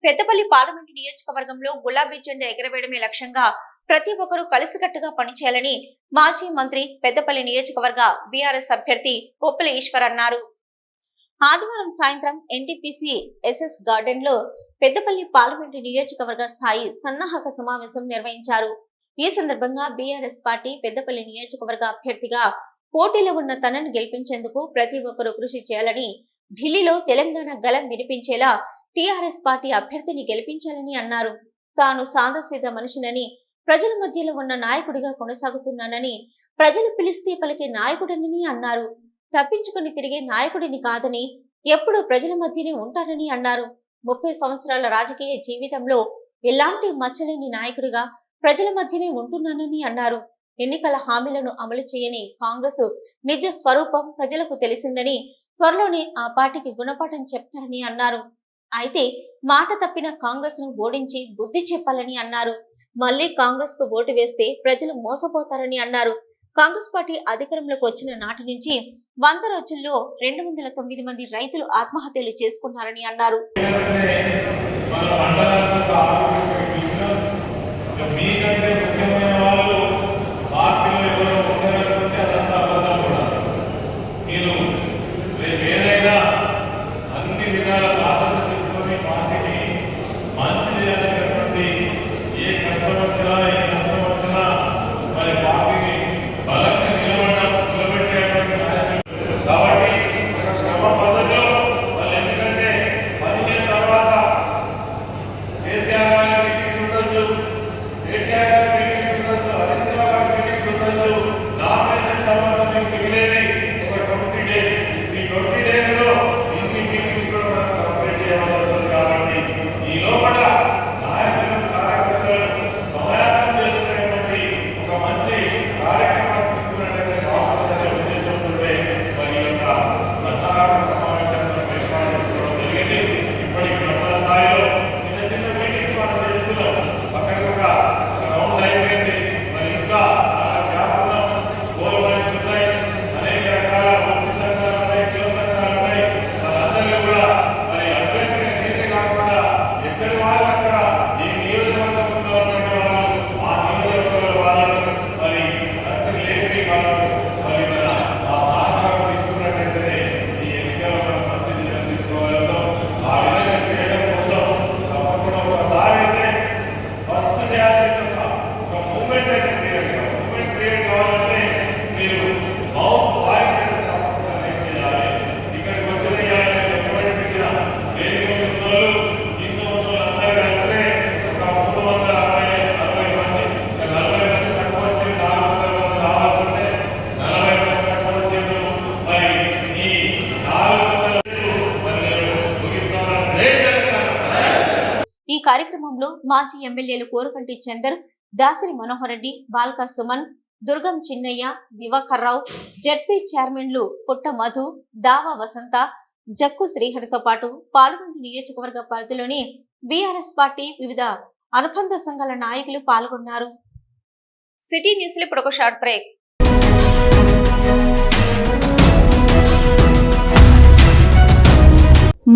Peddapalli parliament నియోజకవర్గంలో గులాబీ జెండా ఎగరవేయడమే లక్ష్యంగా ప్రతి ఒక్కరూ కలిసికట్టుగా పనిచేయాలని మాజీ మంత్రి పెద్దపల్లి నియోజకవర్గ బీఆర్ఎస్ అభ్యర్థి కొప్పుల ఈశ్వర్ అన్నారు. ఆదివారం సాయంత్రం ఎన్టీపీసీ ఎస్ఎస్ గార్డెన్ లో పెద్దపల్లి పార్లమెంటు నియోజకవర్గ స్థాయి సన్నాహక సమావేశం నిర్వహించారు. ఈ సందర్భంగా బీఆర్ఎస్ పార్టీ పెద్దపల్లి నియోజకవర్గ అభ్యర్థిగా పోటీలో ఉన్న తనను గెలిపించేందుకు ప్రతి ఒక్కరూ కృషి చేయాలని, ఢిల్లీలో తెలంగాణ గళం వినిపించేలా టీఆర్ఎస్ పార్టీ అభ్యర్థిని గెలిపించాలని అన్నారు. తాను సాదాసీదా మనిషినని, ప్రజల మధ్యలో ఉన్న నాయకుడిగా కొనసాగుతున్నానని, ప్రజలు పిలిస్తే పలికే నాయకుడిని అన్నారు. తప్పించుకుని తిరిగే నాయకుడిని కాదని, ఎప్పుడూ ప్రజల మధ్యనే ఉంటానని అన్నారు. 30 సంవత్సరాల రాజకీయ జీవితంలో ఎలాంటి మచ్చలేని నాయకుడిగా ప్రజల మధ్యనే ఉంటున్నానని అన్నారు. ఎన్నికల హామీలను అమలు చేయని కాంగ్రెస్ నిజ స్వరూపం ప్రజలకు తెలిసిందని, త్వరలోనే ఆ పార్టీకి గుణపాఠం చెప్తారని అన్నారు. అయితే మాట తప్పిన కాంగ్రెస్ ను ఓడించి బుద్ధి చెప్పాలని అన్నారు. మళ్లీ కాంగ్రెస్ కు ఓటు వేస్తే ప్రజలు మోసపోతారని అన్నారు. కాంగ్రెస్ పార్టీ అధికారంలోకి వచ్చిన నాటి నుంచి 100 రోజుల్లో 209 మంది రైతులు ఆత్మహత్యలు చేసుకున్నారని అన్నారు. ఈ కార్యక్రమంలో మాజీ ఎమ్మెల్యేలు కోరుకంటి చందర్, దాసరి మనోహర్ రెడ్డి, బాల్కా సుమన్, దుర్గం చిన్నయ్య, దివాకర్ రావు, జెడ్పీ చైర్మన్లు పుట్ట మధు, దావా వసంత, జక్కు శ్రీహరితో పాటు పార్లమెంటు నియోజకవర్గ పరిధిలోని బీఆర్ఎస్ పార్టీ వివిధ అనుబంధ సంఘాల నాయకులు పాల్గొన్నారు. సిటీ న్యూస్ లో ఇప్పుడు ఒక షార్ట్ బ్రేక్.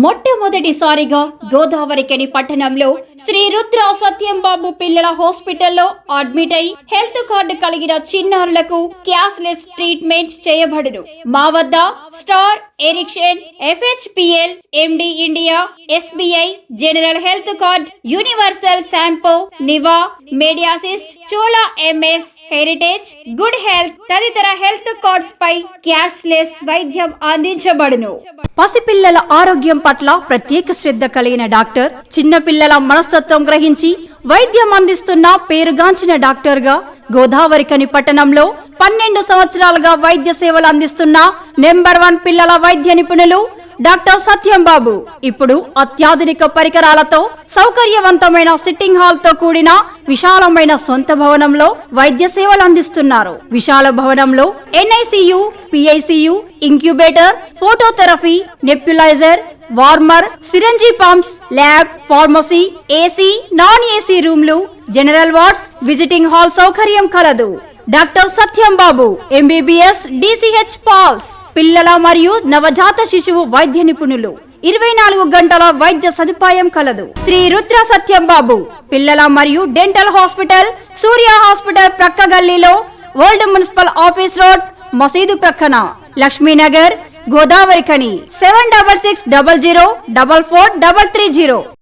మొట్టమొదటిసారిగా గోదావరికని పట్టణంలో శ్రీ రుద్ర సత్యంబాబు పిల్లల హాస్పిటల్లో అడ్మిట్ అయి హెల్త్ కార్డు కలిగిన చిన్నారులకు క్యాష్లెస్ ట్రీట్మెంట్ చేయబడును. మా వద్ద స్టార్, ఎరిక్షన్, FHPL, MD India, SBI, general health card, universal Sompo, Niva, Mediassist, Chola MS, heritage, good health తదితర హెల్త్ కార్డ్స్ పై క్యాష్లెస్ వైద్యం అందించబడును. పసిపిల్లల ఆరోగ్యం పట్ల ప్రత్యేక శ్రద్ధ కలిగిన డాక్టర్, చిన్నపిల్లల మనస్తత్వం గ్రహించి వైద్యం అందిస్తున్న పేరుగాంచిన డాక్టర్ గా గోదావరికని పట్టణంలో 12 సంవత్సరాలుగా వైద్య సేవలు అందిస్తున్న నెంబర్ 1 పిల్లల వైద్య నిపుణులు డాక్టర్ సత్యంబాబు ఇప్పుడు అత్యాధునిక పరికరాలతో సౌకర్యవంతమైన సిట్టింగ్ హాల్ తో కూడిన విశాలమైన సొంత భవనంలో వైద్య సేవలు అందిస్తున్నారు. విశాల భవనంలో NICU, PICU, incubator, phototherapy, nebuliser, warmer, syringe pumps, lab, pharmacy, AC, non AC రూమ్లు, జనరల్ వార్డ్స్, విజిటింగ్ హాల్ సౌకర్యం కలదు. డాక్టర్ సత్యంబాబు MBBS DCH పాల్స్ పిల్లల మరియు నవజాత శిశువు వైద్య నిపుణులు. 24 గంటల వైద్య సదుపాయం కలదు. శ్రీ రుద్ర సత్యం బాబు పిల్లల మరియు డెంటల్ హాస్పిటల్, సూర్య హాస్పిటల్ ప్రక్క గల్లీలో, ఓల్డ్ మున్సిపల్ ఆఫీస్ రోడ్, మసీదు ప్రక్కన, లక్ష్మీనగర్, గోదావరి ఖని. 7660044330.